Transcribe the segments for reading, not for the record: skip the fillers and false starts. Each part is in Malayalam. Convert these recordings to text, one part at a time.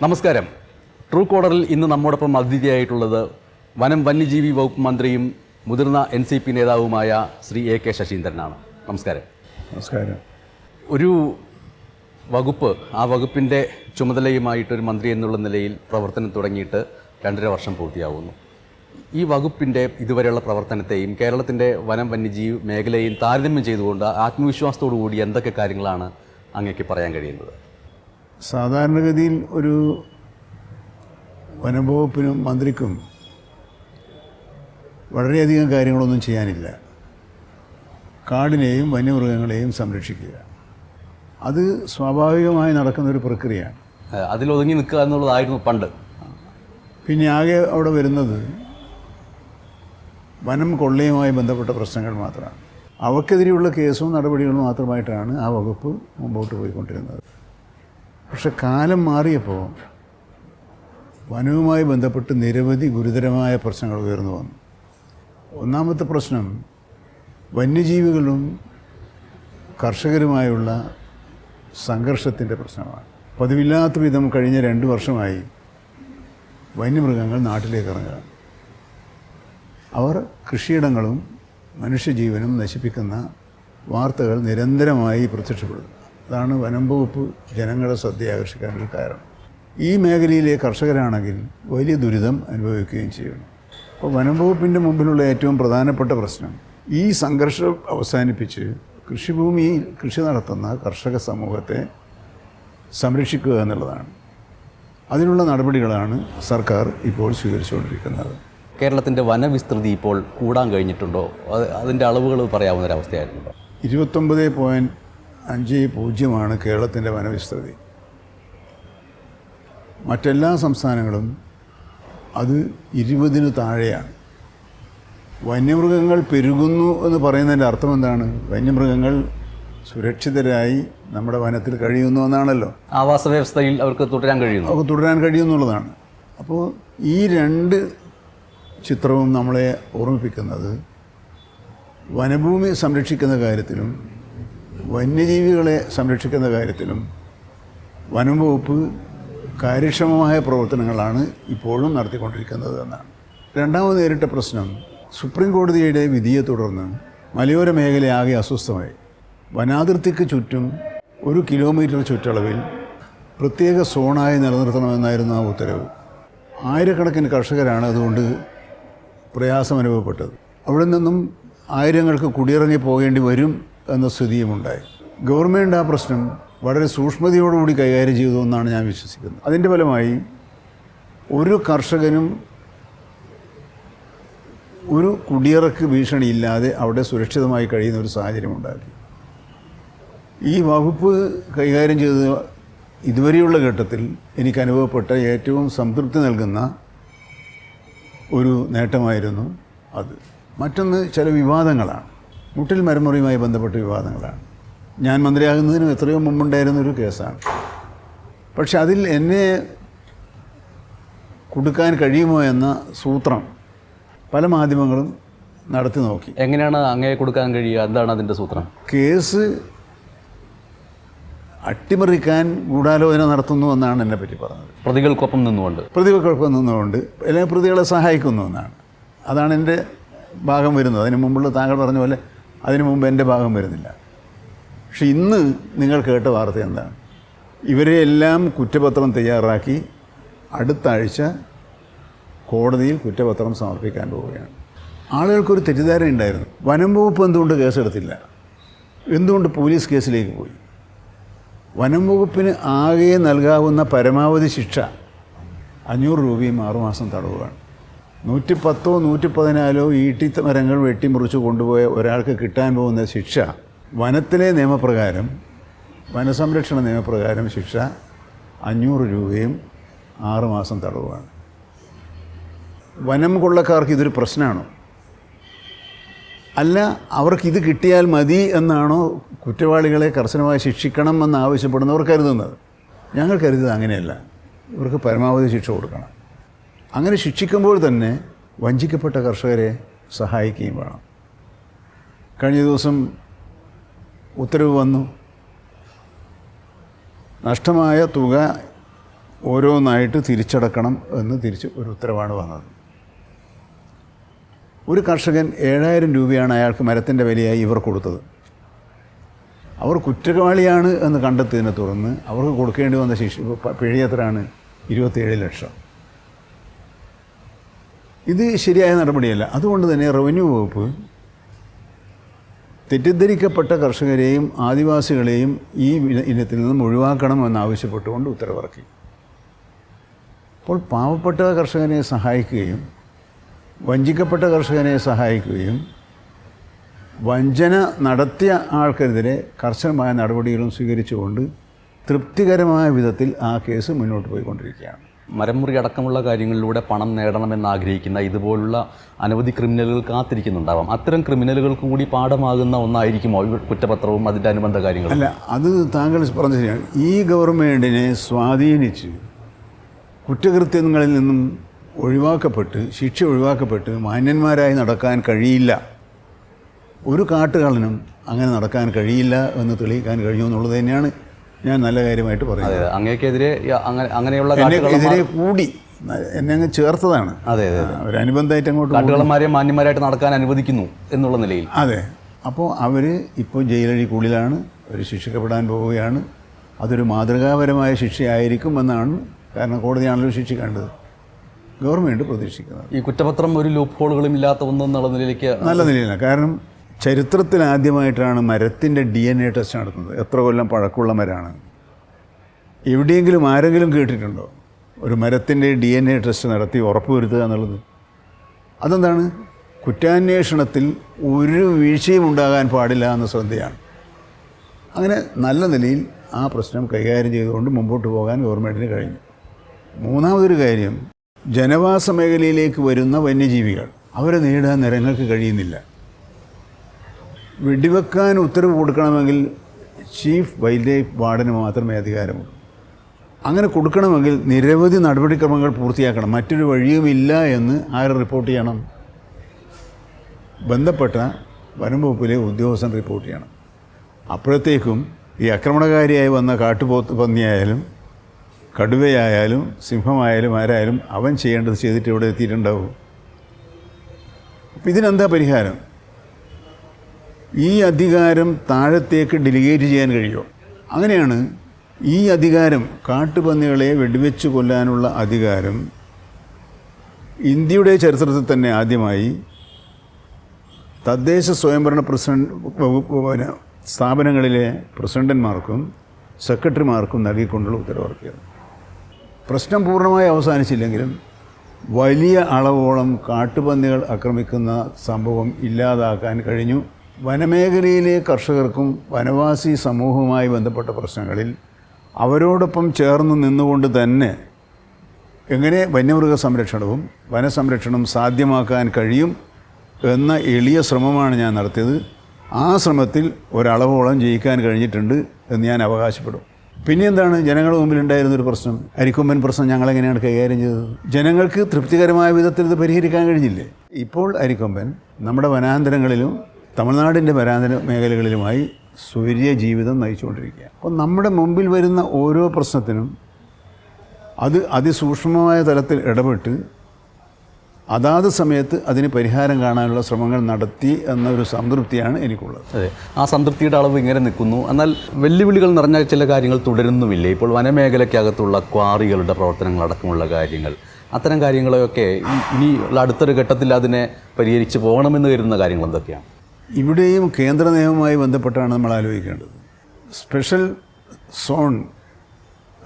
നമസ്കാരം. ട്രൂ കോളറിൽ ഇന്ന് നമ്മോടൊപ്പം അതിഥിയായിട്ടുള്ളത് വനം വന്യജീവി വകുപ്പ് മന്ത്രിയും മുതിർന്ന NCP നേതാവുമായ ശ്രീ AK ശശീന്ദ്രനാണ്. നമസ്കാരം. നമസ്കാരം. ഒരു വകുപ്പ്, ആ വകുപ്പിൻ്റെ ചുമതലയുമായിട്ടൊരു മന്ത്രി എന്നുള്ള നിലയിൽ പ്രവർത്തനം തുടങ്ങിയിട്ട് 2.5 വർഷം പൂർത്തിയാവുന്നു. ഈ വകുപ്പിൻ്റെ ഇതുവരെയുള്ള പ്രവർത്തനത്തെയും കേരളത്തിൻ്റെ വനം വന്യജീവി മേഖലയും താരതമ്യം ചെയ്തുകൊണ്ട് ആത്മവിശ്വാസത്തോടു കൂടി എന്തൊക്കെ കാര്യങ്ങളാണ് അങ്ങേക്ക് പറയാൻ കഴിയുന്നത്? സാധാരണഗതിയിൽ ഒരു വനംവകുപ്പിനും മന്ത്രിക്കും വളരെയധികം കാര്യങ്ങളൊന്നും ചെയ്യാനില്ല. കാടിനെയും വന്യമൃഗങ്ങളെയും സംരക്ഷിക്കുക, അത് സ്വാഭാവികമായി നടക്കുന്നൊരു പ്രക്രിയയാണ്. അതിലൊതുങ്ങി നിൽക്കുക എന്നുള്ളതായിരുന്നു പണ്ട്. പിന്നെ ആകെ അവിടെ വരുന്നത് വനം കൊള്ളയുമായി ബന്ധപ്പെട്ട പ്രശ്നങ്ങൾ മാത്രമാണ്. അവക്കെതിരെയുള്ള കേസും നടപടികളും മാത്രമായിട്ടാണ് ആ വകുപ്പ് മുമ്പോട്ട് പോയിക്കൊണ്ടിരുന്നത്. പക്ഷെ കാലം മാറിയപ്പോൾ വനവുമായി ബന്ധപ്പെട്ട് നിരവധി ഗുരുതരമായ പ്രശ്നങ്ങൾ ഉയർന്നു വന്നു. ഒന്നാമത്തെ പ്രശ്നം വന്യജീവികളും കർഷകരുമായുള്ള സംഘർഷത്തിൻ്റെ പ്രശ്നമാണ്. പതിവില്ലാത്ത വിധം കഴിഞ്ഞ 2 വർഷമായി വന്യമൃഗങ്ങൾ നാട്ടിലേക്ക് ഇറങ്ങുകയാണ്. അവർ കൃഷിയിടങ്ങളും മനുഷ്യജീവനും നശിപ്പിക്കുന്ന വാർത്തകൾ നിരന്തരമായി പ്രത്യക്ഷപ്പെടുന്നു. അതാണ് വനം വകുപ്പ് ജനങ്ങളുടെ ശ്രദ്ധ ആകർഷിക്കാനൊരു കാരണം. ഈ മേഖലയിലെ കർഷകരാണെങ്കിൽ വലിയ ദുരിതം അനുഭവിക്കുകയും ചെയ്യുന്നു. അപ്പോൾ വനം വകുപ്പിൻ്റെ മുമ്പിലുള്ള ഏറ്റവും പ്രധാനപ്പെട്ട പ്രശ്നം ഈ സംഘർഷം അവസാനിപ്പിച്ച് കൃഷിഭൂമിയിൽ കൃഷി നടത്തുന്ന കർഷക സമൂഹത്തെ സംരക്ഷിക്കുക എന്നുള്ളതാണ്. അതിനുള്ള നടപടികളാണ് സർക്കാർ ഇപ്പോൾ സ്വീകരിച്ചുകൊണ്ടിരിക്കുന്നത്. കേരളത്തിൻ്റെ വനവിസ്തൃതി ഇപ്പോൾ കൂടാൻ കഴിഞ്ഞിട്ടുണ്ടോ? അതിൻ്റെ അളവുകൾ പറയാവുന്നൊരവസ്ഥയായിട്ടുണ്ടോ? 29.50 കേരളത്തിൻ്റെ വനവിസ്തൃതി. മറ്റെല്ലാ സംസ്ഥാനങ്ങളും അത് 20-ന് താഴെയാണ്. വന്യമൃഗങ്ങൾ പെരുകുന്നു എന്ന് പറയുന്നതിൻ്റെ അർത്ഥം എന്താണ്? വന്യമൃഗങ്ങൾ സുരക്ഷിതരായി നമ്മുടെ വനത്തിൽ കഴിയുന്നു എന്നാണല്ലോ. ആവാസ വ്യവസ്ഥയിൽ അവർക്ക് തുടരാൻ കഴിയുമെന്നുള്ളതാണ്. അപ്പോൾ ഈ 2 ചിത്രവും നമ്മളെ ഓർമ്മിപ്പിക്കുന്നത് വനഭൂമി സംരക്ഷിക്കുന്ന കാര്യത്തിലും വന്യജീവികളെ സംരക്ഷിക്കുന്ന കാര്യത്തിലും വനം വകുപ്പ് കാര്യക്ഷമമായ പ്രവർത്തനങ്ങളാണ് ഇപ്പോഴും നടത്തിക്കൊണ്ടിരിക്കുന്നത് എന്നാണ്. രണ്ടാമത് നേരിട്ട പ്രശ്നം സുപ്രീം കോടതിയുടെ വിധിയെ തുടർന്ന് മലയോര മേഖല ആകെ അസ്വസ്ഥമായി. വനാതിർത്തിക്ക് ചുറ്റും 1 കിലോമീറ്റർ ചുറ്റളവിൽ പ്രത്യേക സോണായി നിലനിർത്തണമെന്നായിരുന്നു ആ ഉത്തരവ്. ആയിരക്കണക്കിന് കർഷകരാണ് അതുകൊണ്ട് പ്രയാസം അനുഭവപ്പെട്ടത്. അവിടെ നിന്നും ആയിരങ്ങൾക്ക് കുടിയിറങ്ങി പോകേണ്ടി വരും എന്ന സ്ഥിതിയുമുണ്ടായി. ഗവൺമെൻറ് ആ പ്രശ്നം വളരെ സൂക്ഷ്മതയോടുകൂടി കൈകാര്യം ചെയ്തു എന്നാണ് ഞാൻ വിശ്വസിക്കുന്നത്. അതിൻ്റെ ഫലമായി ഒരു കർഷകനും ഒരു കുടിയിറക്ക് ഭീഷണിയില്ലാതെ അവിടെ സുരക്ഷിതമായി കഴിയുന്ന ഒരു സാഹചര്യം ഉണ്ടാക്കി. ഈ വകുപ്പ് കൈകാര്യം ചെയ്ത ഇതുവരെയുള്ള ഘട്ടത്തിൽ എനിക്ക് അനുഭവപ്പെട്ട ഏറ്റവും സംതൃപ്തി നൽകുന്ന ഒരു നേട്ടമായിരുന്നു അത്. മറ്റൊന്ന് ചില വിവാദങ്ങളാണ്. മുട്ടിൽ മരമുറിയുമായി ബന്ധപ്പെട്ട വിവാദങ്ങളാണ്. ഞാൻ മന്ത്രിയാകുന്നതിനും എത്രയോ മുമ്പുണ്ടായിരുന്നൊരു കേസാണ്. പക്ഷെ അതിൽ എന്നെ കൊടുക്കാൻ കഴിയുമോ എന്ന സൂത്രം പല മാധ്യമങ്ങളും നടത്തി നോക്കി. എങ്ങനെയാണ് അങ്ങയെ കൊടുക്കാൻ കഴിയുക? എന്താണ് അതിൻ്റെ സൂത്രം? കേസ് അട്ടിമറിക്കാൻ ഗൂഢാലോചന നടത്തുന്നു എന്നാണ് എന്നെ പറ്റി പറഞ്ഞത്. പ്രതികൾക്കൊപ്പം നിന്നുകൊണ്ട് അല്ലെങ്കിൽ പ്രതികളെ സഹായിക്കുന്നു എന്നാണ്. അതാണ് എൻ്റെ ഭാഗം വരുന്നത്. അതിന് മുമ്പുള്ള താങ്കൾ പറഞ്ഞ പോലെ അതിനു മുമ്പ് എൻ്റെ ഭാഗം വരുന്നില്ല. പക്ഷെ ഇന്ന് നിങ്ങൾ കേട്ട വാർത്ത എന്താണ്? ഇവരെ എല്ലാം കുറ്റപത്രം തയ്യാറാക്കി അടുത്ത ആഴ്ച കോടതിയിൽ കുറ്റപത്രം സമർപ്പിക്കാൻ പോവുകയാണ്. ആളുകൾക്കൊരു തെറ്റിദ്ധാരണ ഉണ്ടായിരുന്നു. വനം വകുപ്പ് എന്തുകൊണ്ട് കേസെടുത്തില്ല? എന്തുകൊണ്ട് പോലീസ് കേസിലേക്ക് പോയി? വനം വകുപ്പിന് ആകെ നൽകാവുന്ന പരമാവധി ശിക്ഷ 500 രൂപയും 6 മാസം തടവുകയാണ്. 110 114 ഈട്ടി മരങ്ങൾ വെട്ടിമുറിച്ച് കൊണ്ടുപോയ ഒരാൾക്ക് കിട്ടാൻ പോകുന്ന ശിക്ഷ വനത്തിലെ നിയമപ്രകാരം, വനസംരക്ഷണ നിയമപ്രകാരം ശിക്ഷ 500 രൂപയും 6 മാസം തടവുകയാണ്. വനം കൊള്ളക്കാർക്ക് ഇതൊരു പ്രശ്നമാണോ? അല്ല, അവർക്കിത് കിട്ടിയാൽ മതി എന്നാണോ കുറ്റവാളികളെ കർശനമായി ശിക്ഷിക്കണം എന്ന് ആവശ്യപ്പെടുന്നവർ കരുതുന്നത്? ഞങ്ങൾ കരുതുന്നത് അങ്ങനെയല്ല. ഇവർക്ക് പരമാവധി ശിക്ഷ കൊടുക്കണം. അങ്ങനെ ശിക്ഷിക്കുമ്പോൾ തന്നെ വഞ്ചിക്കപ്പെട്ട കർഷകരെ സഹായിക്കുകയും വേണം. കഴിഞ്ഞ ദിവസം ഉത്തരവ് വന്നു. നഷ്ടമായ തുക ഓരോന്നായിട്ട് തിരിച്ചടക്കണം എന്ന് ഒരു ഉത്തരവാണ് വന്നത്. ഒരു കർഷകൻ 7,000 രൂപയാണ് അയാൾക്ക് മരത്തിൻ്റെ വിലയായി ഇവർ കൊടുത്തത്. അവർ കുറ്റവാളിയാണ് എന്ന് കണ്ടെത്തിയതിനെ തുടർന്ന് അവർക്ക് കൊടുക്കേണ്ടി വന്ന പിഴ എത്രയാണ്? 27 ലക്ഷം. ഇത് ശരിയായ നടപടിയല്ല. അതുകൊണ്ട് തന്നെ റവന്യൂ വകുപ്പ് തെറ്റിദ്ധരിക്കപ്പെട്ട കർഷകരെയും ആദിവാസികളെയും ഈ ഇനത്തിൽ നിന്നും ഒഴിവാക്കണമെന്നാവശ്യപ്പെട്ടുകൊണ്ട് ഉത്തരവിറക്കി. അപ്പോൾ പാവപ്പെട്ട കർഷകനെ സഹായിക്കുകയും വഞ്ചിക്കപ്പെട്ട കർഷകനെ സഹായിക്കുകയും വഞ്ചന നടത്തിയ ആൾക്കെതിരെ കർശനമായ നടപടികളും സ്വീകരിച്ചുകൊണ്ട് തൃപ്തികരമായ വിധത്തിൽ ആ കേസ് മുന്നോട്ട് പോയിക്കൊണ്ടിരിക്കുകയാണ്. മരം മുറി അടക്കമുള്ള കാര്യങ്ങളിലൂടെ പണം നേടണമെന്ന് ആഗ്രഹിക്കുന്ന ഇതുപോലുള്ള അനവധി ക്രിമിനലുകൾ കാത്തിരിക്കുന്നുണ്ടാവാം. അത്തരം ക്രിമിനലുകൾക്ക് കൂടി പാഠമാകുന്ന ഒന്നായിരിക്കുമോ കുറ്റപത്രവും അതിൻ്റെ അനുബന്ധ കാര്യങ്ങളും? അല്ല, അത് താങ്കൾ പറഞ്ഞ ശരിയാണ്. ഈ ഗവൺമെൻറ്റിനെ സ്വാധീനിച്ച് കുറ്റകൃത്യങ്ങളിൽ നിന്നും ശിക്ഷ ഒഴിവാക്കപ്പെട്ട് മാന്യന്മാരായി നടക്കാൻ കഴിയില്ല. ഒരു കാട്ടുകള്ളനും അങ്ങനെ നടക്കാൻ കഴിയില്ല എന്ന് തെളിയിക്കാൻ കഴിയും എന്നുള്ളത് തന്നെയാണ് ഞാൻ നല്ല കാര്യമായിട്ട് പറയുന്നത്. അങ്ങേക്കെതിരെ അങ്ങനെയുള്ള എതിരെ കൂടി എന്നെ അങ്ങ് ചേർത്തതാണ്. അതെ അതെ, ഒരു അനുബന്ധമായിട്ട് അങ്ങോട്ട് കാട്ടുകള്ളന്മാരെ മാന്യന്മാരായിട്ട് നടക്കാൻ അനുവദിക്കുന്നു എന്നുള്ള നിലയിൽ. അതെ. അപ്പോൾ അവർ ഇപ്പോൾ ജയിലഴിക്കുള്ളിലാണ്, അവർ ശിക്ഷിക്കപ്പെടാൻ പോവുകയാണ്. അതൊരു മാതൃകാപരമായ ശിക്ഷയായിരിക്കും എന്നാണ്, കാരണം കോടതിയാണല്ലോ ശിക്ഷിക്കേണ്ടത്, ഗവൺമെൻറ് പ്രതീക്ഷിക്കുന്നത്. ഈ കുറ്റപത്രം ഒരു ലൂപ്പ് ഹോളുകളും ഇല്ലാത്ത ഒന്നെന്നുള്ള നിലയിലേക്ക് നല്ല നിലയിലാണ്. കാരണം ചരിത്രത്തിൽ ആദ്യമായിട്ടാണ് മരത്തിൻ്റെ DNA ടെസ്റ്റ് നടത്തുന്നത്. എത്ര കൊല്ലം പഴക്കമുള്ള മരമാണ്? എവിടെയെങ്കിലും ആരെങ്കിലും കേട്ടിട്ടുണ്ടോ ഒരു മരത്തിൻ്റെ DNA ടെസ്റ്റ് നടത്തി ഉറപ്പുവരുത്തുക എന്നുള്ളത്? അതെന്താണ്? കുറ്റാന്വേഷണത്തിൽ ഒരു വീഴ്ചയും ഉണ്ടാകാൻ പാടില്ല എന്ന ശ്രദ്ധയാണ്. അങ്ങനെ നല്ല നിലയിൽ ആ പ്രശ്നം കൈകാര്യം ചെയ്തുകൊണ്ട് മുമ്പോട്ട് പോകാൻ ഗവൺമെൻറ്റിന് കഴിഞ്ഞു. മൂന്നാമതൊരു കാര്യം, ജനവാസ മേഖലയിലേക്ക് വരുന്ന വന്യജീവികൾ അവരെ നേടാൻ നിരങ്ങൾക്ക് കഴിയുന്നില്ല. വെടിവെക്കാൻ ഉത്തരവ് കൊടുക്കണമെങ്കിൽ ചീഫ് വൈൽഡ് ലൈഫ് വാർഡന് മാത്രമേ അധികാരമുള്ളൂ. അങ്ങനെ കൊടുക്കണമെങ്കിൽ നിരവധി നടപടിക്രമങ്ങൾ പൂർത്തിയാക്കണം. മറ്റൊരു വഴിയുമില്ല എന്ന് ആര് റിപ്പോർട്ട് ചെയ്യണം? ബന്ധപ്പെട്ട വനം വകുപ്പിലെ ഉദ്യോഗസ്ഥൻ റിപ്പോർട്ട് ചെയ്യണം. അപ്പോഴത്തേക്കും ഈ ആക്രമണകാരിയായി വന്ന പന്നിയായാലും കടുവയായാലും സിംഹമായാലും ആരായാലും അവൻ ചെയ്യേണ്ടത് ചെയ്തിട്ട് ഇവിടെ എത്തിയിട്ടുണ്ടാവും. അപ്പം ഇതിനെന്താ പരിഹാരം? ഈ അധികാരം താഴത്തേക്ക് ഡെലിഗേറ്റ് ചെയ്യാൻ കഴിയുമോ? അങ്ങനെയാണ് ഈ അധികാരം, കാട്ടുപന്നികളെ വെടിവെച്ച് കൊല്ലാനുള്ള അധികാരം ഇന്ത്യയുടെ ചരിത്രത്തിൽ തന്നെ ആദ്യമായി തദ്ദേശ സ്വയംഭരണ സ്ഥാപനങ്ങളിലെ പ്രസിഡന്റുമാർക്കും സെക്രട്ടറിമാർക്കും നൽകിക്കൊണ്ടുള്ള ഉത്തരവിറക്കിയത്. പ്രശ്നം പൂർണ്ണമായി അവസാനിച്ചില്ലെങ്കിലും വലിയ അളവോളം കാട്ടുപന്നികൾ ആക്രമിക്കുന്ന സംഭവം ഇല്ലാതാക്കാൻ കഴിഞ്ഞു. വനമേഖലയിലെ കർഷകർക്കും വനവാസി സമൂഹവുമായി ബന്ധപ്പെട്ട പ്രശ്നങ്ങളിൽ അവരോടൊപ്പം ചേർന്ന് നിന്നുകൊണ്ട് തന്നെ എങ്ങനെ വന്യമൃഗ സംരക്ഷണവും വനസംരക്ഷണവും സാധ്യമാക്കാൻ കഴിയും എന്ന എളിയ ശ്രമമാണ് ഞാൻ നടത്തിയത്. ആ ശ്രമത്തിൽ ഒരളവോളം ജയിക്കാൻ കഴിഞ്ഞിട്ടുണ്ട് എന്ന് ഞാൻ അവകാശപ്പെടും. പിന്നെ എന്താണ് ജനങ്ങളുടെ മുമ്പിലുണ്ടായിരുന്നൊരു പ്രശ്നം? അരിക്കൊമ്പൻ പ്രശ്നം ഞങ്ങളെങ്ങനെയാണ് കൈകാര്യം ചെയ്തത്? ജനങ്ങൾക്ക് തൃപ്തികരമായ വിധത്തിൽ ഇത് പരിഹരിക്കാൻ കഴിഞ്ഞില്ലേ? ഇപ്പോൾ അരിക്കൊമ്പൻ നമ്മുടെ വനാന്തരങ്ങളിലും തമിഴ്നാടിൻ്റെ വനാന്തര മേഖലകളിലുമായി സ്വൈര്യ ജീവിതം നയിച്ചുകൊണ്ടിരിക്കുക. അപ്പോൾ നമ്മുടെ മുമ്പിൽ വരുന്ന ഓരോ പ്രശ്നത്തിനും അത് അതിസൂക്ഷ്മമായ തലത്തിൽ ഇടപെട്ട് അതാത് സമയത്ത് അതിന് പരിഹാരം കാണാനുള്ള ശ്രമങ്ങൾ നടത്തി എന്നൊരു സംതൃപ്തിയാണ് എനിക്കുള്ളത്. അതെ, ആ സംതൃപ്തിയുടെ അളവ് ഇങ്ങനെ നിൽക്കുന്നു. എന്നാൽ വെല്ലുവിളികൾ നിറഞ്ഞ ചില കാര്യങ്ങൾ തുടരുന്നുമില്ലേ? ഇപ്പോൾ വനമേഖലയ്ക്കകത്തുള്ള ക്വാറികളുടെ പ്രവർത്തനങ്ങളടക്കമുള്ള കാര്യങ്ങൾ, അത്തരം കാര്യങ്ങളൊക്കെ ഇനിയുള്ള അടുത്തൊരു ഘട്ടത്തിൽ അതിനെ പരിഹരിച്ച് പോകണമെന്ന് കരുതുന്ന കാര്യങ്ങൾ എന്തൊക്കെയാണ്? ഇവിടെയും കേന്ദ്ര നിയമവുമായി ബന്ധപ്പെട്ടാണ് നമ്മൾ ആലോചിക്കേണ്ടത്. സ്പെഷ്യൽ സോൺ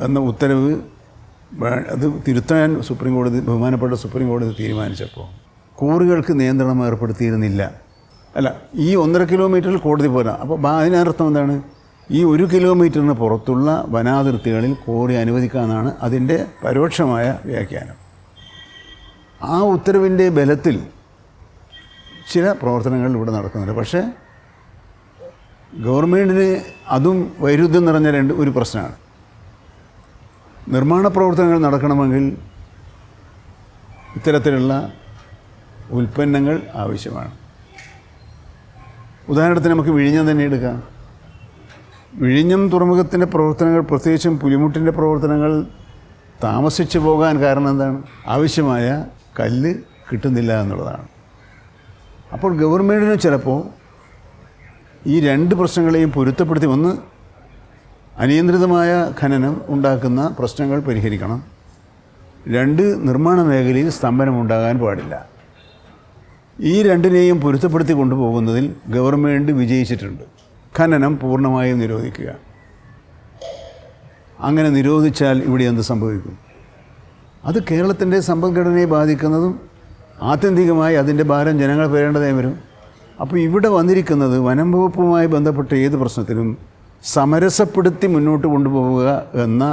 എന്ന ഉത്തരവ് അത് തിരുത്താൻ ബഹുമാനപ്പെട്ട സുപ്രീം കോടതി തീരുമാനിച്ചപ്പോൾ കോറികൾക്ക് നിയന്ത്രണം ഏർപ്പെടുത്തിയിരുന്നില്ല. അല്ല, ഈ 1.5 കിലോമീറ്ററിൽ കോടതി പോരാ. അപ്പോൾ അതിനർത്ഥം എന്താണ്? ഈ 1 കിലോമീറ്ററിന് പുറത്തുള്ള വനാതിർത്തികളിൽ കോറി അനുവദിക്കാമെന്നാണ് അതിൻ്റെ പരോക്ഷമായ വ്യാഖ്യാനം. ആ ഉത്തരവിൻ്റെ ബലത്തിൽ ചില പ്രവർത്തനങ്ങൾ ഇവിടെ നടക്കുന്നുണ്ട്. പക്ഷേ ഗവൺമെൻറ്റിന് അതും വൈരുദ്ധ്യം നിറഞ്ഞ ഒരു പ്രശ്നമാണ്. നിർമ്മാണ പ്രവർത്തനങ്ങൾ നടക്കണമെങ്കിൽ ഇത്തരത്തിലുള്ള ഉൽപ്പന്നങ്ങൾ ആവശ്യമാണ്. ഉദാഹരണത്തിന് നമുക്ക് വിഴിഞ്ഞം തന്നെ എടുക്കാം. വിഴിഞ്ഞം തുറമുഖത്തിൻ്റെ പ്രവർത്തനങ്ങൾ, പ്രത്യേകിച്ചും പുലിമുട്ടിൻ്റെ പ്രവർത്തനങ്ങൾ താമസിച്ചു പോകാൻ കാരണം എന്താണ്? ആവശ്യമായ കല്ല് കിട്ടുന്നില്ല എന്നുള്ളതാണ്. അപ്പോൾ ഗവൺമെൻറ്റിന് ചിലപ്പോൾ ഈ രണ്ട് പ്രശ്നങ്ങളെയും പൊരുത്തപ്പെടുത്തി, ഒന്ന് അനിയന്ത്രിതമായ ഖനനം ഉണ്ടാക്കുന്ന പ്രശ്നങ്ങൾ പരിഹരിക്കണം, രണ്ട് നിർമ്മാണ മേഖലയിൽ സ്തംഭനമുണ്ടാകാൻ പാടില്ല. ഈ രണ്ടിനെയും പൊരുത്തപ്പെടുത്തി കൊണ്ടുപോകുന്നതിൽ ഗവൺമെൻറ് വിജയിച്ചിട്ടുണ്ട്. ഖനനം പൂർണ്ണമായും നിരോധിക്കുക. അങ്ങനെ നിരോധിച്ചാൽ ഇവിടെ എന്ത് സംഭവിക്കും? അത് കേരളത്തിൻ്റെ സമ്പദ്ഘടനയെ ബാധിക്കുന്നതും ആത്യന്തികമായി അതിൻ്റെ ഭാരം ജനങ്ങൾ പേരേണ്ടതായി വരും. അപ്പോൾ ഇവിടെ വന്നിരിക്കുന്നത് വനം വകുപ്പുമായി ബന്ധപ്പെട്ട ഏത് പ്രശ്നത്തിലും സമരസപ്പെടുത്തി മുന്നോട്ട് കൊണ്ടുപോവുക എന്ന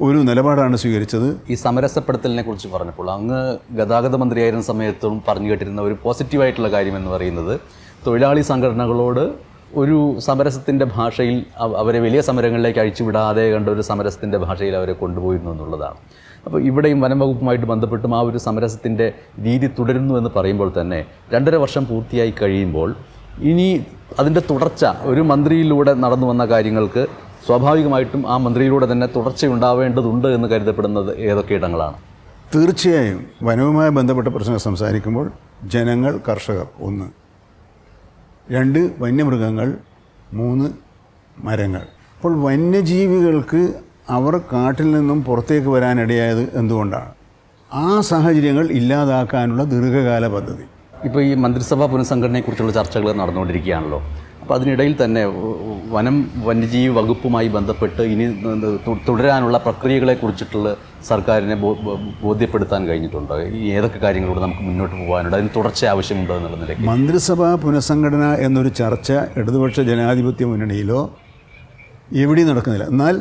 ഒരു നിലപാടാണ് സ്വീകരിച്ചത്. ഈ സമരസപ്പെടുത്തലിനെ കുറിച്ച് പറഞ്ഞപ്പോൾ അങ്ങ് ഗതാഗത മന്ത്രിയായിരുന്ന സമയത്തും പറഞ്ഞു കേട്ടിരുന്ന ഒരു പോസിറ്റീവായിട്ടുള്ള കാര്യം എന്ന് പറയുന്നത് തൊഴിലാളി സംഘടനകളോട് ഒരു സമരസത്തിൻ്റെ ഭാഷയിൽ അവരെ വലിയ സമരങ്ങളിലേക്ക് അഴിച്ചുവിടാതെ കണ്ട ഒരു സമരസത്തിൻ്റെ ഭാഷയിൽ അവരെ കൊണ്ടുപോയിരുന്നു എന്നുള്ളതാണ്. അപ്പോൾ ഇവിടെയും വനം വകുപ്പുമായിട്ട് ബന്ധപ്പെട്ടും ആ ഒരു സമരസത്തിൻ്റെ രീതി തുടരുന്നു എന്ന് പറയുമ്പോൾ തന്നെ 2.5 വർഷം പൂർത്തിയായി കഴിയുമ്പോൾ ഇനി അതിൻ്റെ തുടർച്ച ഒരു മന്ത്രിയിലൂടെ നടന്നു വന്ന കാര്യങ്ങൾക്ക് സ്വാഭാവികമായിട്ടും ആ മന്ത്രിയിലൂടെ തന്നെ തുടർച്ചയുണ്ടാവേണ്ടതുണ്ട് എന്ന് കരുതപ്പെടുന്നത് ഏതൊക്കെ ഇടങ്ങളാണ്? തീർച്ചയായും വനവുമായി ബന്ധപ്പെട്ട പ്രശ്നങ്ങൾ സംസാരിക്കുമ്പോൾ ജനങ്ങൾ, കർഷകർ 1, 2 വന്യമൃഗങ്ങൾ, 3 മരങ്ങൾ. അപ്പോൾ വന്യജീവികൾക്ക് അവർ കാട്ടിൽ നിന്നും പുറത്തേക്ക് വരാനിടയായത് എന്തുകൊണ്ടാണ്? ആ സാഹചര്യങ്ങൾ ഇല്ലാതാക്കാനുള്ള ദീർഘകാല പദ്ധതി. ഇപ്പോൾ ഈ മന്ത്രിസഭാ പുനഃസംഘടനയെക്കുറിച്ചുള്ള ചർച്ചകൾ നടന്നുകൊണ്ടിരിക്കുകയാണല്ലോ. അപ്പോൾ അതിനിടയിൽ തന്നെ വന്യജീവി വകുപ്പുമായി ബന്ധപ്പെട്ട് ഇനി തുടരാനുള്ള പ്രക്രിയകളെക്കുറിച്ചിട്ടുള്ള സർക്കാരിനെ ബോധ്യപ്പെടുത്താൻ കഴിഞ്ഞിട്ടുണ്ടോ? ഈ ഏതൊക്കെ കാര്യങ്ങളിലൂടെ നമുക്ക് മുന്നോട്ട് പോകാനുണ്ട്, അതിന് തുടർച്ച ആവശ്യമുണ്ടോ എന്നുള്ള നിലയ്ക്ക്? മന്ത്രിസഭാ പുനഃസംഘടന എന്നൊരു ചർച്ച ഇടതുപക്ഷ ജനാധിപത്യ മുന്നണിയിലോ എവിടെയും നടക്കുന്നില്ല. എന്നാൽ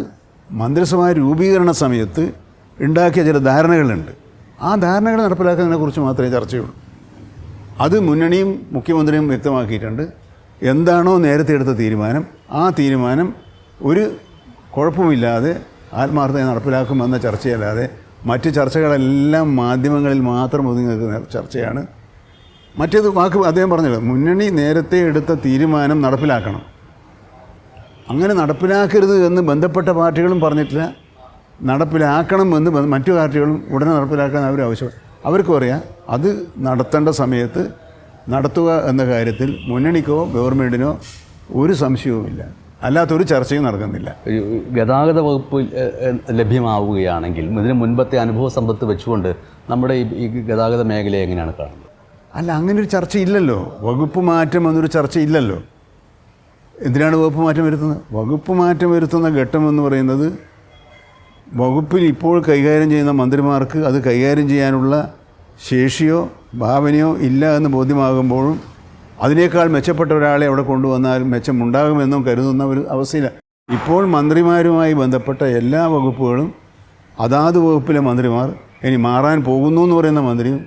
മന്ത്രിസഭാ രൂപീകരണ സമയത്ത് ഉണ്ടാക്കിയ ചില ധാരണകളുണ്ട്. ആ ധാരണകൾ നടപ്പിലാക്കുന്നതിനെക്കുറിച്ച് മാത്രമേ ചർച്ചയുള്ളൂ. അത് മുന്നണിയും മുഖ്യമന്ത്രിയും വ്യക്തമാക്കിയിട്ടുണ്ട്. എന്താണോ നേരത്തെ എടുത്ത തീരുമാനം, ആ തീരുമാനം ഒരു കുഴപ്പമില്ലാതെ ആത്മാർത്ഥമായി നടപ്പിലാക്കുമെന്ന ചർച്ചയല്ലാതെ മറ്റ് ചർച്ചകളെല്ലാം മാധ്യമങ്ങളിൽ മാത്രം ഒതുങ്ങി നിൽക്കുന്ന ചർച്ചയാണ്. മറ്റേത് വാക്ക് അദ്ദേഹം പറഞ്ഞല്ലോ, മുന്നണി നേരത്തെ എടുത്ത തീരുമാനം നടപ്പിലാക്കണം. അങ്ങനെ നടപ്പിലാക്കരുത് എന്ന് ബന്ധപ്പെട്ട പാർട്ടികളും പറഞ്ഞിട്ടില്ല. നടപ്പിലാക്കണമെന്ന് മറ്റു പാർട്ടികളും ഉടനെ നടപ്പിലാക്കാൻ അവർ ആവശ്യമാണ്. അവർക്കും അറിയാം അത് നടത്തേണ്ട സമയത്ത് നടത്തുക എന്ന കാര്യത്തിൽ മുന്നണിക്കോ ഗവൺമെൻറ്റിനോ ഒരു സംശയവുമില്ല. അല്ലാത്തൊരു ചർച്ചയും നടക്കുന്നില്ല. ഗതാഗത വകുപ്പ് ലഭ്യമാവുകയാണെങ്കിൽ ഇതിന് മുൻപത്തെ അനുഭവ സമ്പത്ത് വെച്ചുകൊണ്ട് നമ്മുടെ ഈ ഗതാഗത മേഖലയെ എങ്ങനെയാണ് കാണുന്നത്? അല്ല, അങ്ങനൊരു ചർച്ചയില്ലല്ലോ. വകുപ്പ് മാറ്റം എന്നൊരു ചർച്ചയില്ലല്ലോ. എന്തിനാണ് വകുപ്പ് മാറ്റം വരുത്തുന്നത്? വകുപ്പ് മാറ്റം വരുത്തുന്ന ഘട്ടമെന്ന് പറയുന്നത് വകുപ്പിൽ ഇപ്പോൾ കൈകാര്യം ചെയ്യുന്ന മന്ത്രിമാർക്ക് അത് കൈകാര്യം ചെയ്യാനുള്ള ശേഷിയോ ഭാവനയോ ഇല്ല എന്ന് ബോധ്യമാകുമ്പോഴും അതിനേക്കാൾ മെച്ചപ്പെട്ട ഒരാളെ അവിടെ കൊണ്ടുവന്നാൽ മെച്ചമുണ്ടാകുമെന്നും കരുതുന്ന ഒരു അവസ്ഥയില്ല. ഇപ്പോൾ മന്ത്രിമാരുമായി ബന്ധപ്പെട്ട എല്ലാ വകുപ്പുകളും അതാത് വകുപ്പിലെ മന്ത്രിമാർ, ഇനി മാറാൻ പോകുന്നു എന്ന് പറയുന്ന മന്ത്രിയും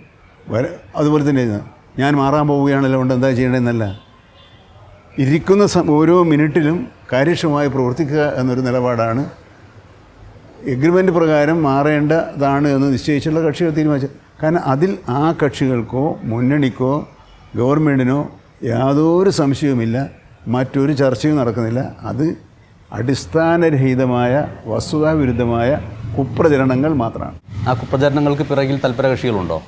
അതുപോലെ തന്നെ ഞാൻ മാറാൻ പോവുകയാണല്ലോ കൊണ്ട് എന്താ ചെയ്യേണ്ടതെന്നല്ല, ഇരിക്കുന്ന ഓരോ മിനിറ്റിലും കാര്യക്ഷമമായി പ്രവർത്തിക്കുക എന്നൊരു നിലപാടാണ് എഗ്രിമെൻ്റ് പ്രകാരം മാറേണ്ടതാണ് എന്ന് നിശ്ചയിച്ചുള്ള കക്ഷികൾ തീരുമാനിച്ചത്. കാരണം അതിൽ ആ കക്ഷികൾക്കോ മുന്നണിക്കോ ഗവൺമെൻറ്റിനോ യാതൊരു സംശയവുമില്ല, മറ്റൊരു ചർച്ചയും നടക്കുന്നില്ല. അത് അടിസ്ഥാനരഹിതമായ വസ്തുതാവിരുദ്ധമായ കുപ്രചരണങ്ങൾ മാത്രമാണ്. ആ കുപ്രചരണങ്ങൾക്ക് പിറകിൽ തൽപരകക്ഷികളുണ്ടോ?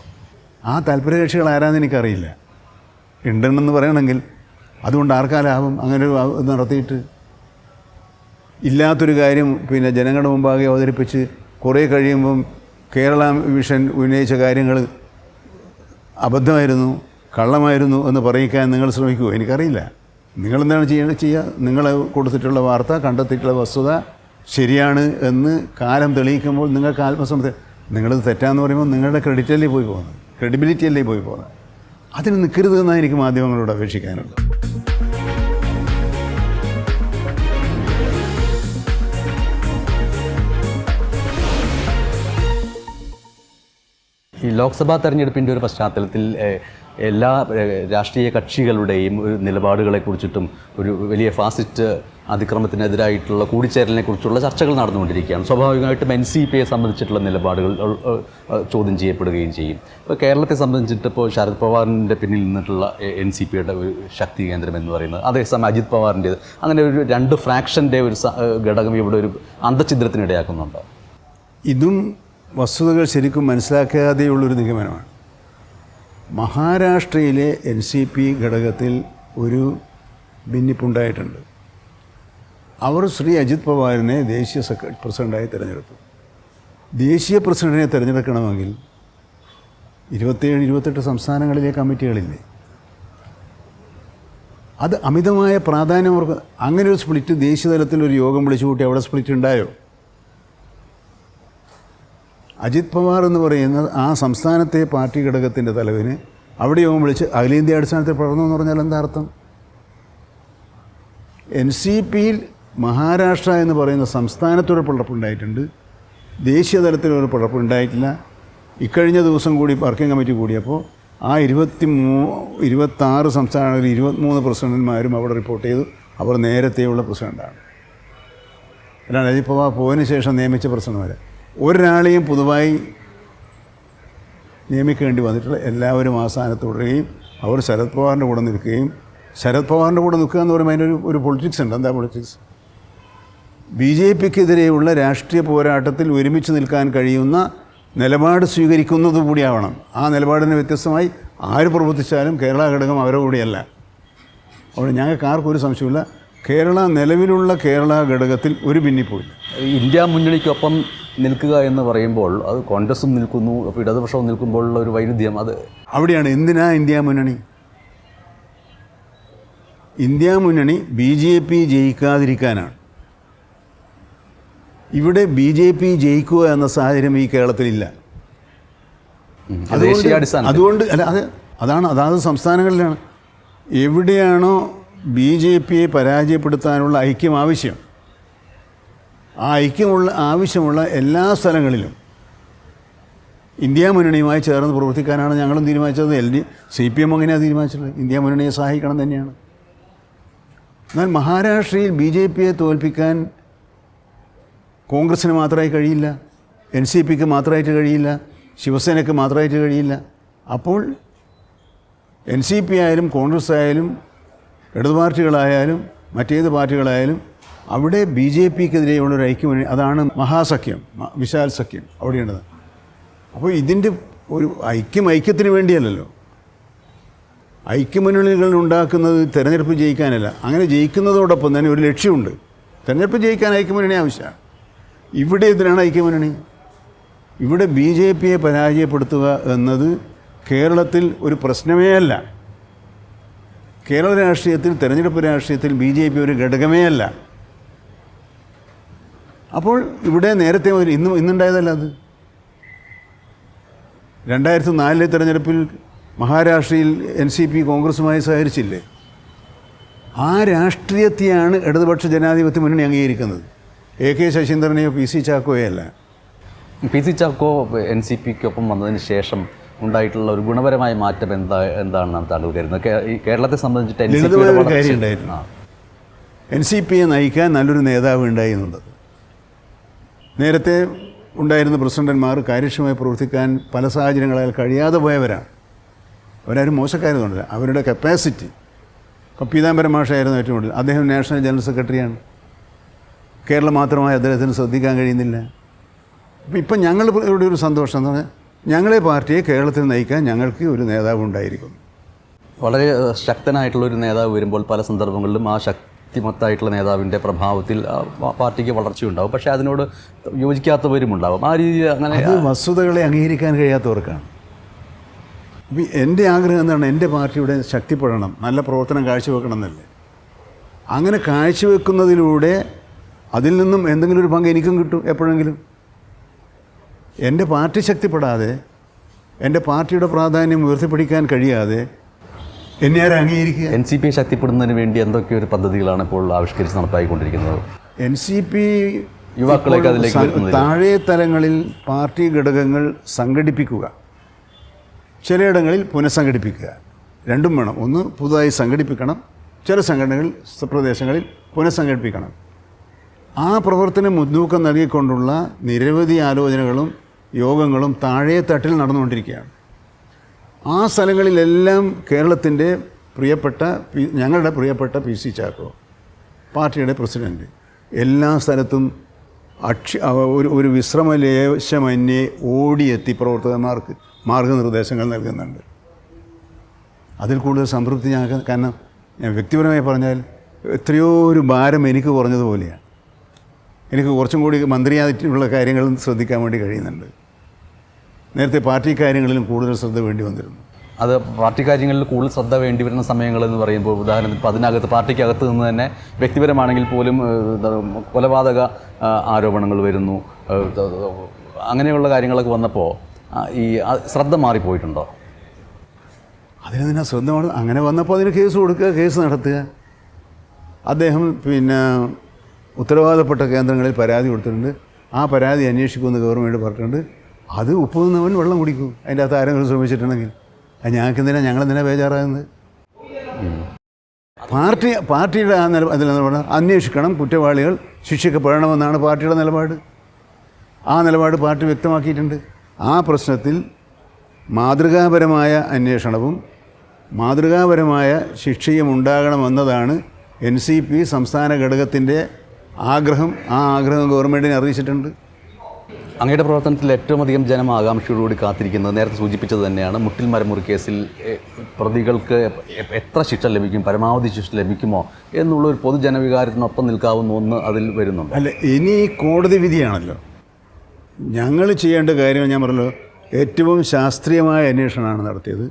ആ തൽപരകക്ഷികൾ ആരാന്ന് എനിക്കറിയില്ല. ഉണ്ടെന്ന് പറയണമെങ്കിൽ അതുകൊണ്ട് ആർക്കാ ലാഭം? അങ്ങനെ ഒരു നടത്തിയിട്ട് ഇല്ലാത്തൊരു കാര്യം ജനങ്ങളുടെ മുമ്പാകെ അവതരിപ്പിച്ച് കുറേ കഴിയുമ്പം കേരള വിഷൻ ഉന്നയിച്ച കാര്യങ്ങൾ അബദ്ധമായിരുന്നു, കള്ളമായിരുന്നു എന്ന് പറയിക്കാൻ നിങ്ങൾ ശ്രമിക്കുമോ? എനിക്കറിയില്ല. നിങ്ങളെന്താണ് ചെയ്യുക? നിങ്ങൾ കൊടുത്തിട്ടുള്ള വാർത്ത, കണ്ടെത്തിയിട്ടുള്ള വസ്തുത ശരിയാണ് എന്ന് കാലം തെളിയിക്കുമ്പോൾ നിങ്ങൾക്ക് ആത്മസമ്മതം. നിങ്ങളത് തെറ്റാന്ന് പറയുമ്പോൾ നിങ്ങളുടെ ക്രെഡിറ്റല്ലേ പോയി പോകുന്നത്, ക്രെഡിബിലിറ്റിയല്ലേ പോയി പോകുന്നത്. അതിന് നിൽക്കരുത് എന്നാണ് എനിക്ക് മാധ്യമങ്ങളോട് അപേക്ഷിക്കാനുള്ളത്. ഈ ലോക്സഭാ തെരഞ്ഞെടുപ്പിൻ്റെ ഒരു പശ്ചാത്തലത്തിൽ എല്ലാ രാഷ്ട്രീയ കക്ഷികളുടെയും ഒരു നിലപാടുകളെക്കുറിച്ചിട്ടും ഒരു വലിയ ഫാസിസ്റ്റ് അതിക്രമത്തിനെതിരായിട്ടുള്ള കൂടിച്ചേരലിനെക്കുറിച്ചുള്ള ചർച്ചകൾ നടന്നുകൊണ്ടിരിക്കുകയാണ്. സ്വാഭാവികമായിട്ടും NCPയെ സംബന്ധിച്ചിട്ടുള്ള നിലപാടുകൾ ചോദ്യം ചെയ്യപ്പെടുകയും ചെയ്യും. ഇപ്പോൾ കേരളത്തെ സംബന്ധിച്ചിട്ട് ഇപ്പോൾ ശരത് പവാറിൻ്റെ പിന്നിൽ നിന്നിട്ടുള്ള NCPയുടെ ഒരു ശക്തി കേന്ദ്രം എന്ന് പറയുന്നത്, അതേസമയം അജിത് പവാറിൻ്റേത്, അങ്ങനെ ഒരു 2 ഫ്രാക്ഷൻ്റെ ഒരു ഘടകം ഇവിടെ ഒരു അന്തഛിദ്രത്തിനിടയാക്കുന്നുണ്ടോ? ഇതും വസ്തുതകൾ ശരിക്കും മനസ്സിലാക്കാതെയുള്ളൊരു നിഗമനമാണ്. മഹാരാഷ്ട്രയിലെ NCP ഘടകത്തിൽ ഒരു ഭിന്നിപ്പുണ്ടായിട്ടുണ്ട്. അവർ ശ്രീ അജിത് പവാറിനെ ദേശീയ പ്രസിഡൻ്റായി തിരഞ്ഞെടുത്തു. ദേശീയ പ്രസിഡന്റിനെ തിരഞ്ഞെടുക്കണമെങ്കിൽ 27-28 സംസ്ഥാനങ്ങളിലെ കമ്മിറ്റികളില്ലേ, അത് അമിതമായ പ്രാധാന്യം അവർക്ക്. അങ്ങനെ ഒരു സ്പ്ലിറ്റ് ദേശീയ തലത്തിൽ ഒരു യോഗം വിളിച്ചു കൂട്ടി അവിടെ സ്പ്ലിറ്റ് ഉണ്ടായോ? അജിത് പവാർ എന്ന് പറയുന്ന ആ സംസ്ഥാനത്തെ പാർട്ടി ഘടകത്തിൻ്റെ തലവന് അവിടെ യോഗം വിളിച്ച് അഖിലേന്ത്യാ അടിസ്ഥാനത്തിൽ പടർന്നു എന്ന് പറഞ്ഞാൽ എന്താ അർത്ഥം? NCPയിൽ മഹാരാഷ്ട്ര എന്ന് പറയുന്ന സംസ്ഥാനത്തൊരു പിളർപ്പുണ്ടായിട്ടുണ്ട്, ദേശീയ തലത്തിലൊരു പിളർപ്പുണ്ടായിട്ടില്ല. ഇക്കഴിഞ്ഞ ദിവസം കൂടി വർക്കിംഗ് കമ്മിറ്റി കൂടിയപ്പോൾ ആ 26 സംസ്ഥാനങ്ങളിൽ 23 പ്രസിഡന്റുമാരും അവിടെ റിപ്പോർട്ട് ചെയ്തു അവർ നേരത്തെയുള്ള പ്രസിഡൻ്റാണ്. അല്ലാണ്ട് അജിത് പവാർ പോയതിന് ശേഷം നിയമിച്ച പ്രസിഡന്റുമാരെ ഒരാളെയും പുതുതായി നിയമിക്കേണ്ടി വന്നിട്ടുള്ള എല്ലാവരും ആ സ്ഥാനത്ത് തുടരുകയും അവർ ശരത് പവാറിൻ്റെ കൂടെ നിൽക്കുകയും, ശരത് പവാറിൻ്റെ കൂടെ നിൽക്കുക എന്ന് പറയുമ്പോൾ അതിനൊരു പൊളിറ്റിക്സ് ഉണ്ട്. എന്താ പൊളിറ്റിക്സ്? BJPക്കെതിരെയുള്ള രാഷ്ട്രീയ പോരാട്ടത്തിൽ ഒരുമിച്ച് നിൽക്കാൻ കഴിയുന്ന നിലപാട് സ്വീകരിക്കുന്നത് കൂടിയാവണം. ആ നിലപാടിന് വ്യത്യസ്തമായി ആര് പ്രവർത്തിച്ചാലും കേരള ഘടകം അവരുടെ കൂടിയല്ല. അവിടെ ഞങ്ങൾക്ക് ആർക്കും ഒരു സംശയമില്ല, നിലവിലുള്ള കേരള ഘടകത്തിൽ ഒരു ഭിന്നിപ്പുമില്ല. ഇന്ത്യ മുന്നണിക്കൊപ്പം നിൽക്കുക എന്ന് പറയുമ്പോൾ അത് കോൺഗ്രസും നിൽക്കുന്നു, അപ്പോൾ ഇടതുപക്ഷവും നിൽക്കുമ്പോഴുള്ള ഒരു വൈരുദ്ധ്യം അത് അവിടെയാണ്. എന്തിനാ ഇന്ത്യ മുന്നണി? ഇന്ത്യ മുന്നണി BJP ജയിക്കാതിരിക്കാനാണ്. ഇവിടെ BJP ജയിക്കുക എന്ന സാഹചര്യം ഈ കേരളത്തിലില്ല. അതുകൊണ്ട് അതാത് സംസ്ഥാനങ്ങളിലാണ്. എവിടെയാണോ BJPയെ പരാജയപ്പെടുത്താനുള്ള ഐക്യം ആവശ്യം, ആ ആവശ്യമുള്ള എല്ലാ സ്ഥലങ്ങളിലും ഇന്ത്യ മുന്നണിയുമായി ചേർന്ന് പ്രവർത്തിക്കാനാണ് ഞങ്ങളും തീരുമാനിച്ചത്. CPM അങ്ങനെയാണ് തീരുമാനിച്ചിട്ടുള്ളത്, ഇന്ത്യ മുന്നണിയെ സഹായിക്കണം തന്നെയാണ്. എന്നാൽ മഹാരാഷ്ട്രയിൽ BJPയെ തോൽപ്പിക്കാൻ കോൺഗ്രസ്സിന് മാത്രമായി കഴിയില്ല, NCPക്ക് മാത്രമായിട്ട് കഴിയില്ല, ശിവസേനയ്ക്ക് മാത്രമായിട്ട് കഴിയില്ല. അപ്പോൾ NCP ആയാലും കോൺഗ്രസ് ആയാലും ഇടതു പാർട്ടികളായാലും മറ്റേത് പാർട്ടികളായാലും അവിടെ BJPക്കെതിരെയുള്ളൊരു ഐക്യം, അതാണ് മഹാസഖ്യം, വിശാൽ സഖ്യം അവിടെയുള്ളത്. അപ്പോൾ ഇതിൻ്റെ ഒരു ഐക്യത്തിന് വേണ്ടിയല്ലല്ലോ. ഐക്യമുന്നണികൾ ഉണ്ടാക്കുന്നത് തിരഞ്ഞെടുപ്പ് ജയിക്കാനല്ല. അങ്ങനെ ജയിക്കുന്നതോടൊപ്പം തന്നെ ഒരു ലക്ഷ്യമുണ്ട്. തിരഞ്ഞെടുപ്പ് ജയിക്കാൻ ഐക്യമുന്നണി ആവശ്യമാണ്. ഇവിടെ എന്തിനാണ് ഐക്യമുന്നണി? ഇവിടെ BJPയെ പരാജയപ്പെടുത്തുക എന്നത് കേരളത്തിൽ ഒരു പ്രശ്നമേ അല്ല. കേരള രാഷ്ട്രീയത്തിൽ, തെരഞ്ഞെടുപ്പ് രാഷ്ട്രീയത്തിൽ BJP ഒരു ഘടകമേ അല്ല. അപ്പോൾ ഇവിടെ നേരത്തെ ഇന്നുണ്ടായതല്ല അത്. 2004 തെരഞ്ഞെടുപ്പിൽ മഹാരാഷ്ട്രയിൽ NCP കോൺഗ്രസുമായി സഹകരിച്ചില്ലേ? ആ രാഷ്ട്രീയത്തെയാണ് ഇടതുപക്ഷ ജനാധിപത്യ മുന്നണി അംഗീകരിക്കുന്നത്. AK ശശീന്ദ്രനെയോ PC ചാക്കോയോ അല്ല. PC ചാക്കോ NCPക്കൊപ്പം വന്നതിന് ശേഷം ഉണ്ടായിട്ടുള്ള ഒരു ഗുണപരമായ മാറ്റം എന്താണെന്നാണ് താങ്കൾ കരുതുന്നത്? ഈ കേരളത്തെ സംബന്ധിച്ചിട്ട് കാര്യം ഉണ്ടായിരുന്നു. NCPയെ നയിക്കാൻ നല്ലൊരു നേതാവ് ഉണ്ടായി എന്നുള്ളത്. നേരത്തെ ഉണ്ടായിരുന്ന പ്രസിഡന്റുമാർ കാര്യക്ഷമമായി പ്രവർത്തിക്കാൻ പല സാഹചര്യങ്ങളാൽ കഴിയാതെ പോയവരാണ്. അവരാരും മോശക്കാരൊന്നുമില്ല. അവരുടെ കപ്പാസിറ്റി, ഇപ്പോൾ പീതാംബരം മാഷായിരുന്നു ഏറ്റവും കൂടുതൽ. അദ്ദേഹം നാഷണൽ ജനറൽ സെക്രട്ടറിയാണ്. കേരളം മാത്രമായി അദ്ദേഹത്തിന് ശ്രദ്ധിക്കാൻ കഴിയുന്നില്ല. അപ്പോൾ ഇപ്പം ഞങ്ങൾ ഇവിടെ ഒരു സന്തോഷം എന്ന് പറഞ്ഞാൽ ഞങ്ങളെ പാർട്ടിയെ കേരളത്തിൽ നയിക്കാൻ ഞങ്ങൾക്ക് ഒരു നേതാവ് ഉണ്ടായിരിക്കുന്നു. വളരെ ശക്തനായിട്ടുള്ളൊരു നേതാവ് വരുമ്പോൾ പല സന്ദർഭങ്ങളിലും ആ ശക്തിമത്തായിട്ടുള്ള നേതാവിൻ്റെ പ്രഭാവത്തിൽ പാർട്ടിക്ക് വളർച്ചയുണ്ടാവും. പക്ഷേ അതിനോട് യോജിക്കാത്തവരുമുണ്ടാവും. ആ രീതിയിൽ അങ്ങനെ വസ്തുതകളെ അംഗീകരിക്കാൻ കഴിയാത്തവർക്കാണ്. അപ്പോൾ എൻ്റെ ആഗ്രഹം എന്താണ്? എൻ്റെ പാർട്ടിയുടെ ശക്തിപ്പെടണം, നല്ല പ്രവർത്തനം കാഴ്ചവെക്കണം എന്നല്ലേ. അങ്ങനെ കാഴ്ചവെക്കുന്നതിലൂടെ അതിൽ നിന്നും എന്തെങ്കിലും ഒരു പങ്ക് എനിക്കും കിട്ടും എപ്പോഴെങ്കിലും. എൻ്റെ പാർട്ടി ശക്തിപ്പെടാതെ, എൻ്റെ പാർട്ടിയുടെ പ്രാധാന്യം ഉയർത്തിപ്പിടിക്കാൻ കഴിയാതെ എന്നെ ആരും അംഗീകരിക്കുക? NCP ശക്തിപ്പെടുന്നതിന് വേണ്ടി എന്തൊക്കെ ഒരു പദ്ധതികളാണ് ഇപ്പോൾ ആവിഷ്കരിച്ച് നടപ്പായിക്കൊണ്ടിരിക്കുന്നത്? NCP യുവാക്കളേക്ക് അതിലേക്ക് താഴെ തലങ്ങളിൽ പാർട്ടി ഘടകങ്ങൾ സംഘടിപ്പിക്കുക, ചിലയിടങ്ങളിൽ പുനഃസംഘടിപ്പിക്കുക, രണ്ടും വേണം. ഒന്ന് പുതുതായി സംഘടിപ്പിക്കണം, ചില സംഘടനകൾ പ്രദേശങ്ങളിൽ പുനഃസംഘടിപ്പിക്കണം. ആ പ്രവർത്തനം മുൻതൂക്കം നൽകിക്കൊണ്ടുള്ള നിരവധി ആലോചനകളും യോഗങ്ങളും താഴെ തട്ടിൽ നടന്നുകൊണ്ടിരിക്കുകയാണ്. ആ സ്ഥലങ്ങളിലെല്ലാം കേരളത്തിൻ്റെ ഞങ്ങളുടെ പ്രിയപ്പെട്ട PC ചാക്കോ, പാർട്ടിയുടെ പ്രസിഡൻറ്റ്, എല്ലാ സ്ഥലത്തും ഒരു വിശ്രമലേശമന്യേ ഓടിയെത്തി പ്രവർത്തകന്മാർക്ക് മാർഗനിർദ്ദേശങ്ങൾ നൽകുന്നുണ്ട്. അതിൽ കൂടുതൽ സംതൃപ്തി ഞങ്ങൾക്ക്, കാരണം ഞാൻ വ്യക്തിപരമായി പറഞ്ഞാൽ എത്രയോ ഒരു ഭാരം എനിക്ക് കുറഞ്ഞതുപോലെയാണ്. എനിക്ക് കുറച്ചും കൂടി മന്ത്രിയായിട്ടുള്ള കാര്യങ്ങൾ ശ്രദ്ധിക്കാൻ വേണ്ടി കഴിയുന്നുണ്ട്. നേരത്തെ പാർട്ടി കാര്യങ്ങളിലും കൂടുതൽ ശ്രദ്ധ വേണ്ടി വന്നിരുന്നു. അത് പാർട്ടി കാര്യങ്ങളിൽ കൂടുതൽ ശ്രദ്ധ വേണ്ടി വരുന്ന സമയങ്ങളെന്ന് പറയുമ്പോൾ ഉദാഹരണത്തിന് ഇപ്പോൾ അതിനകത്ത് പാർട്ടിക്കകത്ത് നിന്ന് തന്നെ വ്യക്തിപരമാണെങ്കിൽ പോലും കൊലപാതക ആരോപണങ്ങൾ വരുന്നു, അങ്ങനെയുള്ള കാര്യങ്ങളൊക്കെ വന്നപ്പോൾ ഈ ശ്രദ്ധ മാറിപ്പോയിട്ടുണ്ടോ? അതിന് തന്നെ ശ്രദ്ധ അങ്ങനെ വന്നപ്പോൾ അതിന് കേസ് കൊടുക്കുക, കേസ് നടത്തുക. അദ്ദേഹം ഉത്തരവാദപ്പെട്ട കേന്ദ്രങ്ങളിൽ പരാതി കൊടുത്തിട്ടുണ്ട്. ആ പരാതി അന്വേഷിക്കുമെന്ന് ഗവൺമെൻറ് പറഞ്ഞിട്ടുണ്ട്. അത് ഉപ്പ് നിന്നവൻ വെള്ളം കുടിക്കും. അതിൻ്റെ അകത്ത് ആരെങ്കിലും ശ്രമിച്ചിട്ടുണ്ടെങ്കിൽ അത് ഞങ്ങളെന്തിനാ ബേജാറാകുന്നത്? പാർട്ടിയുടെ അതിൽ നിലപാട് അന്വേഷിക്കണം, കുറ്റവാളികൾ ശിക്ഷിക്കപ്പെടണമെന്നാണ് പാർട്ടിയുടെ നിലപാട്. ആ നിലപാട് പാർട്ടി വ്യക്തമാക്കിയിട്ടുണ്ട്. ആ പ്രശ്നത്തിൽ മാതൃകാപരമായ അന്വേഷണവും മാതൃകാപരമായ ശിക്ഷയും ഉണ്ടാകണമെന്നതാണ് NCP സംസ്ഥാന ഘടകത്തിൻ്റെ ആഗ്രഹം. ആ ആഗ്രഹം ഗവൺമെൻറ്റിനെ അറിയിച്ചിട്ടുണ്ട്. അങ്ങയുടെ പ്രവർത്തനത്തിൽ ഏറ്റവും അധികം ജനം ആകാംക്ഷയോടുകൂടി കാത്തിരിക്കുന്നത് നേരത്തെ സൂചിപ്പിച്ചത് തന്നെയാണ്. മുട്ടിൽ മരമുറി കേസിൽ പ്രതികൾക്ക് എത്ര ശിക്ഷ ലഭിക്കും, പരമാവധി ശിക്ഷ ലഭിക്കുമോ എന്നുള്ളൊരു പൊതുജനവികാരത്തിനൊപ്പം നിൽക്കാവുന്ന ഒന്ന് അതിൽ വരുന്നുണ്ട്. അല്ല, ഇനി കോടതി വിധിയാണല്ലോ. ഞങ്ങൾ ചെയ്യേണ്ട കാര്യം ഞാൻ പറഞ്ഞല്ലോ, ഏറ്റവും ശാസ്ത്രീയമായ അന്വേഷണമാണ് നടത്തിയത്.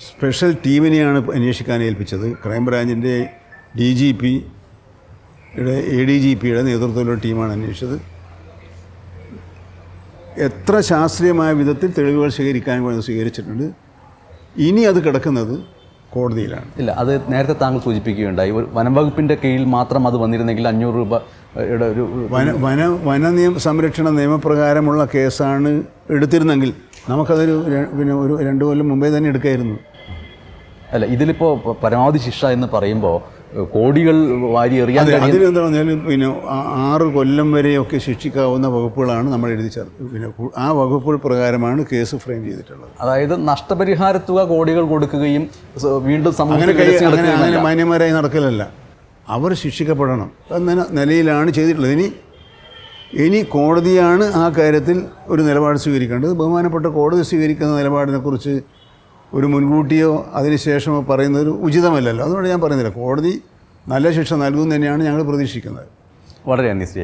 സ്പെഷ്യൽ ടീമിനെയാണ് അന്വേഷിക്കാൻ ഏൽപ്പിച്ചത്. ക്രൈംബ്രാഞ്ചിൻ്റെ DGPയുടെ ADGPയുടെ നേതൃത്വത്തിലുള്ള ടീമാണ് അന്വേഷിച്ചത്. എത്ര ശാസ്ത്രീയമായ വിധത്തിൽ തെളിവുകൾ സ്വീകരിച്ചിട്ടുണ്ട്. ഇനി അത് കിടക്കുന്നത് കോടതിയിലാണ്. ഇല്ല, അത് നേരത്തെ താങ്കൾ സൂചിപ്പിക്കുകയുണ്ടായി. വനം വകുപ്പിൻ്റെ കീഴിൽ മാത്രം അത് വന്നിരുന്നെങ്കിൽ 500 രൂപയുടെ ഒരു സംരക്ഷണ നിയമപ്രകാരമുള്ള കേസാണ് എടുത്തിരുന്നെങ്കിൽ നമുക്കതൊരു ഒരു 2 കൊല്ലം മുമ്പേ തന്നെ എടുക്കായിരുന്നു. അല്ല, ഇതിലിപ്പോൾ പരമാവധി ശിക്ഷ എന്ന് പറയുമ്പോൾ കോടികൾ വാരി എറിയാൻ അതിനെന്താ പറഞ്ഞാൽ 6 കൊല്ലം വരെയൊക്കെ ശിക്ഷിക്കാവുന്ന വകുപ്പുകളാണ് നമ്മൾ എഴുതി ചേർത്ത്. ആ വകുപ്പുകൾ പ്രകാരമാണ് കേസ് ഫ്രെയിം ചെയ്തിട്ടുള്ളത്. അതായത് നഷ്ടപരിഹാര തുക കോടികൾ കൊടുക്കുകയും വീണ്ടും അങ്ങനെ മാന്യന്മാരായി നടക്കലല്ല. അവർ ശിക്ഷിക്കപ്പെടണം എന്ന നിലയിലാണ് ചെയ്തിട്ടുള്ളത്. ഇനി കോടതിയാണ് ആ കാര്യത്തിൽ ഒരു നിലപാട് സ്വീകരിക്കേണ്ടത്. ബഹുമാനപ്പെട്ട കോടതി സ്വീകരിക്കുന്ന നിലപാടിനെക്കുറിച്ച് ഒരു മുൻകൂട്ടിയോ അതിനുശേഷമോ പറയുന്നത് ഉചിതമല്ലല്ലോ. അതുകൊണ്ട് ഞാൻ പറയുന്നില്ല. കോടതി നല്ല ശിക്ഷ നൽകും തന്നെയാണ് ഞങ്ങൾ പ്രതീക്ഷിക്കുന്നത്. വളരെ നന്ദി ശ്രീ.